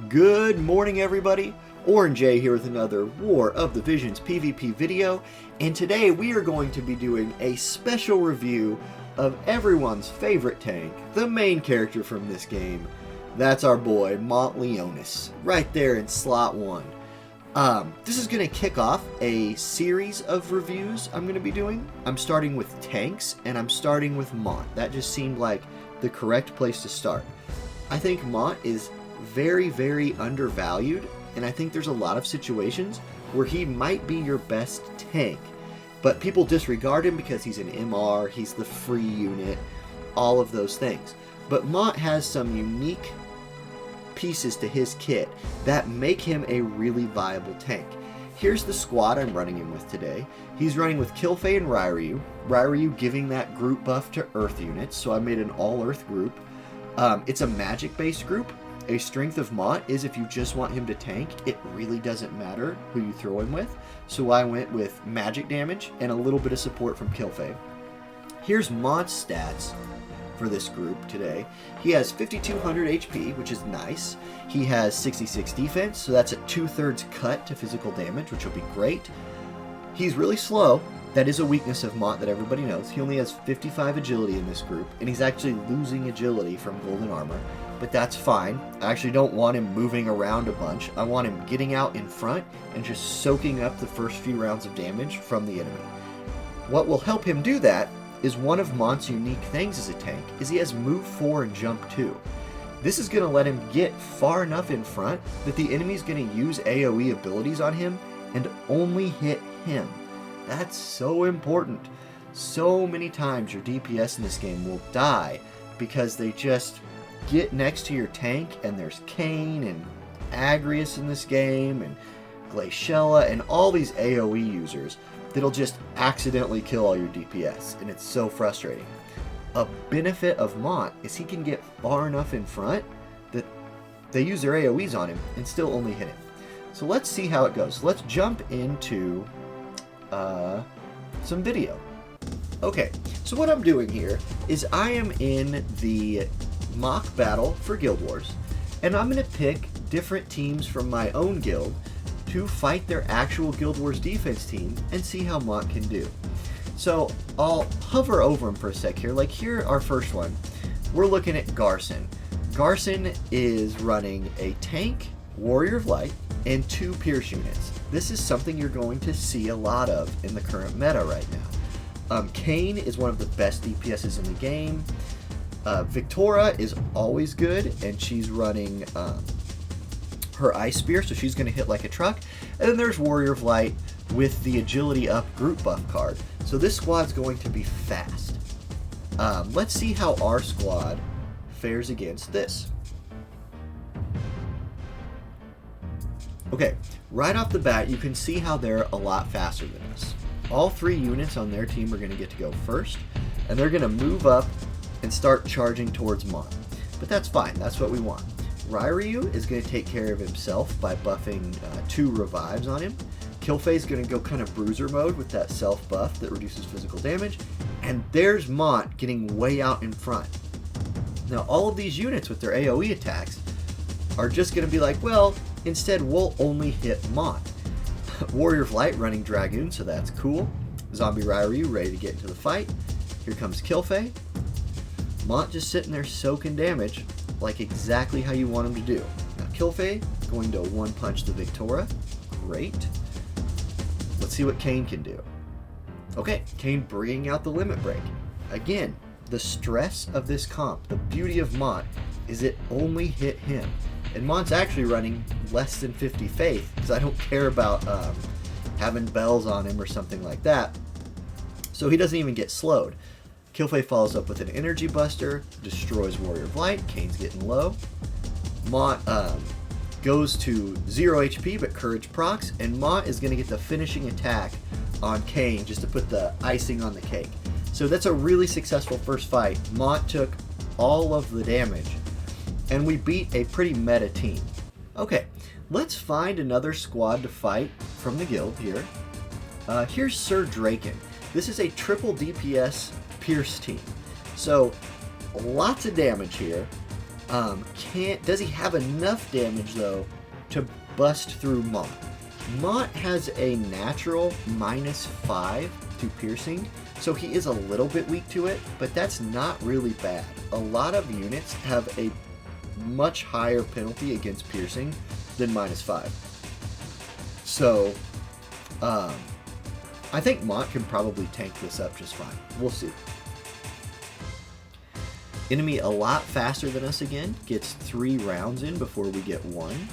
Good morning, everybody. Auronnj here with another War of the Visions PvP video, and today we are going to be doing a special review of everyone's favorite tank, the main character from this game. That's our boy, Mont Leonis, right there in slot 1. This is going to kick off a series of reviews I'm going to be doing. I'm starting with tanks, and I'm starting with Mont. That just seemed like the correct place to start. I think Mont is very, very undervalued, and I think there's a lot of situations where he might be your best tank, but people disregard him because he's an MR, he's the free unit, all of those things. But Mont has some unique pieces to his kit that make him a really viable tank. Here's the squad I'm running him with today. He's running with Killfei and Ryryu giving that group buff to Earth units, so I made an all-Earth group. It's a magic-based group. A strength of Mont is if you just want him to tank, it really doesn't matter who you throw him with. So I went with magic damage and a little bit of support from Killfei. Here's Mont's stats for this group today. He has 5200 HP, which is nice. He has 66 defense, so that's a 2/3 cut to physical damage, which will be great. He's really slow. That is a weakness of Mont that everybody knows. He only has 55 agility in this group, and he's actually losing agility from golden armor, but that's fine. I actually don't want him moving around a bunch. I want him getting out in front and just soaking up the first few rounds of damage from the enemy. What will help him do that is one of Mont's unique things as a tank, is he has move 4 and jump 2. This is going to let him get far enough in front that the enemy's going to use AoE abilities on him and only hit him. That's so important. So many times your DPS in this game will die because they just get next to your tank, and there's Kayn and Agrius in this game and Glaciella and all these AoE users that'll just accidentally kill all your DPS, and it's so frustrating. A benefit of Mont is he can get far enough in front that they use their AoEs on him and still only hit him. So let's see how it goes. Let's jump into some video. Okay, so what I'm doing here is I am in the mock battle for Guild Wars, and I'm going to pick different teams from my own guild to fight their actual Guild Wars defense team and see how Mont can do. So I'll hover over him for a sec here. Like here, our first one, we're looking at Garson. Garson is running a tank, Warrior of Light, and 2 Pierce units. This is something you're going to see a lot of in the current meta right now. Kayn is one of the best DPSs in the game. Victoria is always good, and she's running her Ice Spear, so she's going to hit like a truck. And then there's Warrior of Light with the Agility Up group buff card. So this squad's going to be fast. Let's see how our squad fares against this. Okay, right off the bat, you can see how they're a lot faster than us. All 3 units on their team are going to get to go first, and they're going to move up and start charging towards Mont. But that's fine, that's what we want. Ryryu is going to take care of himself by buffing 2 revives on him. Killfei is going to go kind of bruiser mode with that self buff that reduces physical damage. And there's Mont getting way out in front. Now all of these units with their AoE attacks are just going to be like, well, instead we'll only hit Mont. Warrior of Light running Dragoon, so that's cool. Zombie Ryryu ready to get into the fight. Here comes Killfei. Mont just sitting there soaking damage, like exactly how you want him to do. Now Killfei going to one punch the Victoria. Great. Let's see what Kayn can do. Okay, Kayn bringing out the limit break. Again, the stress of this comp, the beauty of Mont, is it only hit him. And Mont's actually running less than 50 faith, because I don't care about having bells on him or something like that. So he doesn't even get slowed. Killfei follows up with an energy buster, destroys Warrior of Light. Kayn's getting low. Mont goes to 0 HP, but courage procs, and Mont is going to get the finishing attack on Kayn just to put the icing on the cake. So that's a really successful first fight. Mont took all of the damage, and we beat a pretty meta team. Okay, let's find another squad to fight from the guild here. Here's Sir Draken. This is a triple DPS Pierce team. So lots of damage here. Does he have enough damage, though, to bust through Mont? Mont has a natural -5 to piercing, so he is a little bit weak to it, but that's not really bad. A lot of units have a much higher penalty against piercing than -5. So, I think Mont can probably tank this up just fine. We'll see. Enemy a lot faster than us again, gets 3 rounds in before we get 1.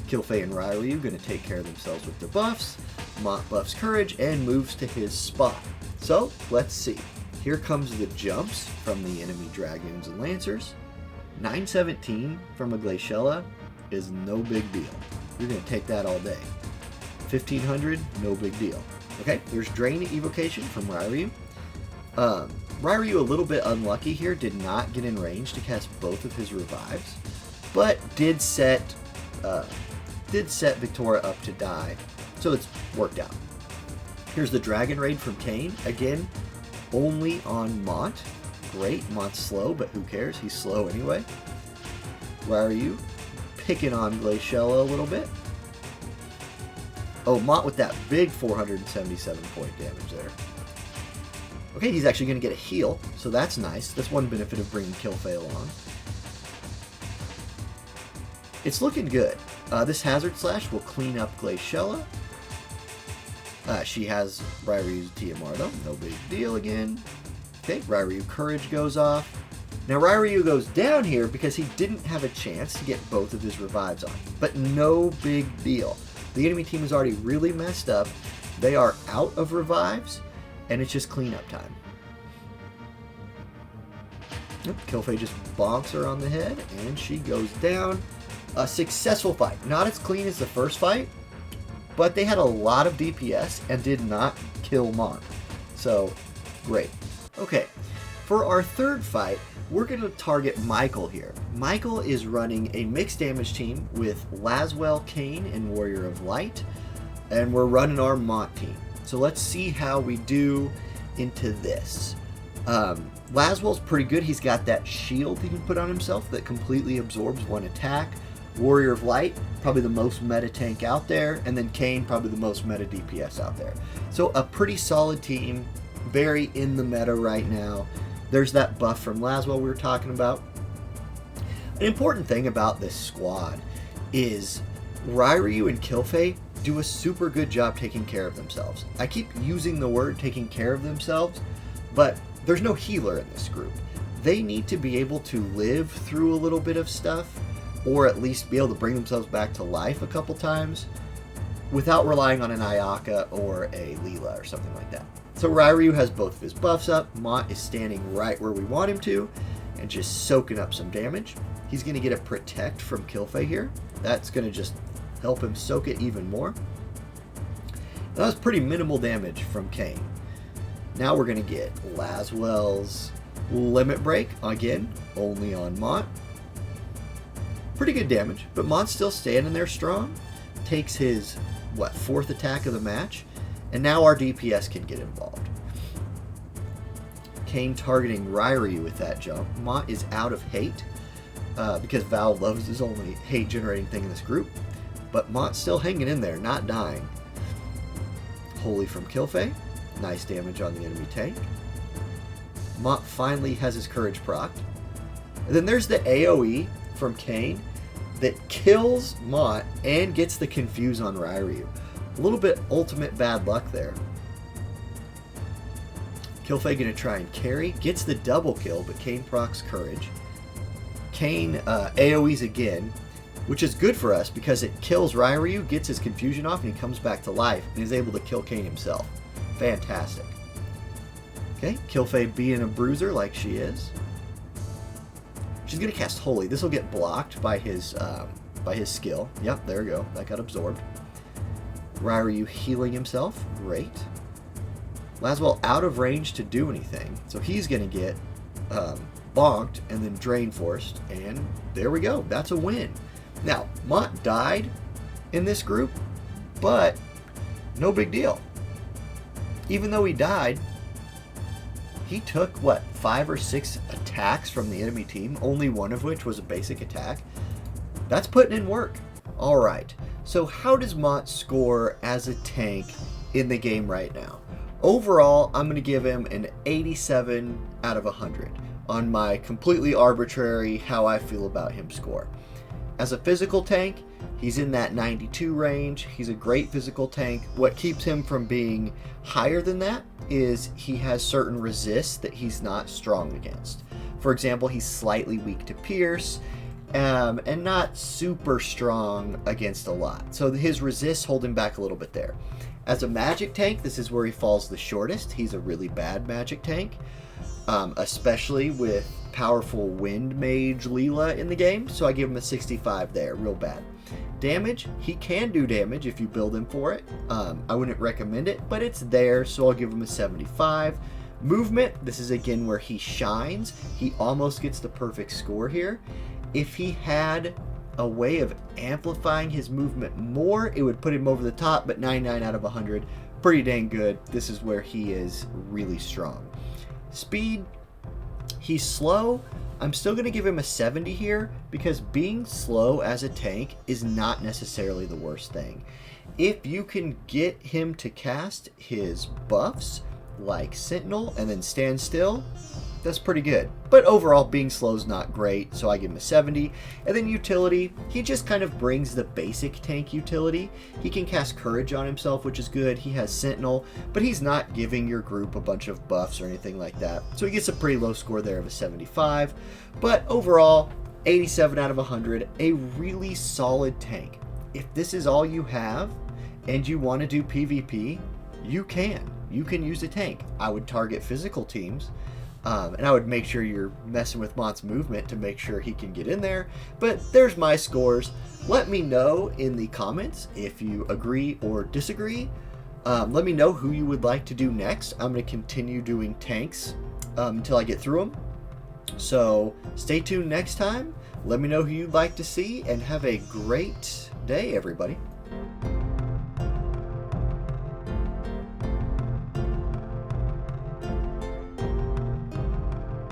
Kilfei and Ryu going to take care of themselves with their buffs. Mont buffs courage and moves to his spot. So, let's see. Here comes the jumps from the enemy Dragoons and Lancers. 917 from a Glaciella is no big deal. You're going to take that all day. 1500, no big deal. Okay, there's Drain Evocation from Ryu. Ryu a little bit unlucky here, did not get in range to cast both of his revives, but did set Victoria up to die, so it's worked out. Here's the Dragon Raid from Kane, again, only on Mont. Great, Mont's slow, but who cares, he's slow anyway. Ryu picking on Glaciella a little bit. Oh, Mont with that big 477 point damage there. Okay, he's actually going to get a heal, so that's nice. That's one benefit of bringing Kilfei along. It's looking good. This Hazard Slash will clean up Glaciella. She has Ryu's TMR though, no big deal again. Okay, Ryu Courage goes off. Now Ryu goes down here because he didn't have a chance to get both of his revives on, but no big deal. The enemy team is already really messed up. They are out of revives, and it's just cleanup time. Yep, Kilfei just bonks her on the head, and she goes down. A successful fight. Not as clean as the first fight, but they had a lot of DPS and did not kill Mont. So, great. Okay, for our third fight, we're going to target Michael here. Michael is running a mixed damage team with Laswell, Kane, and Warrior of Light, and we're running our Mont team. So let's see how we do into this. Laswell's pretty good. He's got that shield he can put on himself that completely absorbs one attack. Warrior of Light, probably the most meta tank out there, and then Kane, probably the most meta DPS out there. So a pretty solid team, very in the meta right now. There's that buff from Laswell we were talking about. An important thing about this squad is Ryu and Kilfei do a super good job taking care of themselves. I keep using the word taking care of themselves, but there's no healer in this group. They need to be able to live through a little bit of stuff, or at least be able to bring themselves back to life a couple times without relying on an Ayaka or a Leela or something like that. So Ryu has both of his buffs up. Mont is standing right where we want him to and just soaking up some damage. He's going to get a Protect from Kilfei here. That's going to just help him soak it even more. That was pretty minimal damage from Kane. Now we're going to get Laswell's Limit Break, again, only on Mont. Pretty good damage, but Mont's still standing there strong. Takes his, fourth attack of the match, and now our DPS can get involved. Kane targeting Ryu with that jump. Mont is out of hate, because Val loves his only hate-generating thing in this group, but Mont's still hanging in there, not dying. Holy from Kilfei. Nice damage on the enemy tank. Mont finally has his courage procced. And then there's the AoE from Kane that kills Mont and gets the confuse on Ryu. A little bit ultimate bad luck there. Kilfei gonna try and carry, gets the double kill, but Kane procs courage. Kane AoEs again, which is good for us because it kills Ryu, gets his confusion off, and he comes back to life and is able to kill Kane himself. Fantastic. Okay, Kilfei being a bruiser like she is. She's gonna cast Holy. This will get blocked by his skill. Yep, there we go. That got absorbed. Ryu healing himself. Great. Laswell out of range to do anything, so he's gonna get bonked and then drain forced, and there we go. That's a win. Now, Mont died in this group, but no big deal. Even though he died, he took, 5 or 6 attacks from the enemy team, only one of which was a basic attack. That's putting in work. All right, so how does Mont score as a tank in the game right now? Overall, I'm going to give him an 87 out of 100 on my completely arbitrary how I feel about him score. As a physical tank, he's in that 92 range. He's a great physical tank. What keeps him from being higher than that is he has certain resists that he's not strong against. For example, he's slightly weak to pierce, and not super strong against a lot. So his resists hold him back a little bit there. As a magic tank, this is where he falls the shortest. He's a really bad magic tank, especially with powerful wind mage Leela in the game. So I give him a 65 there, real bad. Damage, he can do damage if you build him for it. I wouldn't recommend it, but it's there, so I'll give him a 75. Movement, this is again where he shines. He almost gets the perfect score here. If he had a way of amplifying his movement more, it would put him over the top, but 99 out of 100, pretty dang good. This is where he is really strong. Speed, he's slow. I'm still going to give him a 70 here because being slow as a tank is not necessarily the worst thing. If you can get him to cast his buffs like Sentinel and then stand still, that's pretty good. But overall, being slow is not great, so I give him a 70. And then utility, he just kind of brings the basic tank utility. He can cast Courage on himself, which is good. He has Sentinel, but he's not giving your group a bunch of buffs or anything like that. So he gets a pretty low score there of a 75. But overall, 87 out of 100, a really solid tank. If this is all you have and you want to do PvP, you can. You can use a tank. I would target physical teams. And I would make sure you're messing with Mont's movement to make sure he can get in there. But there's my scores. Let me know in the comments if you agree or disagree. Let me know who you would like to do next. I'm going to continue doing tanks until I get through them. So stay tuned next time. Let me know who you'd like to see, and have a great day, everybody.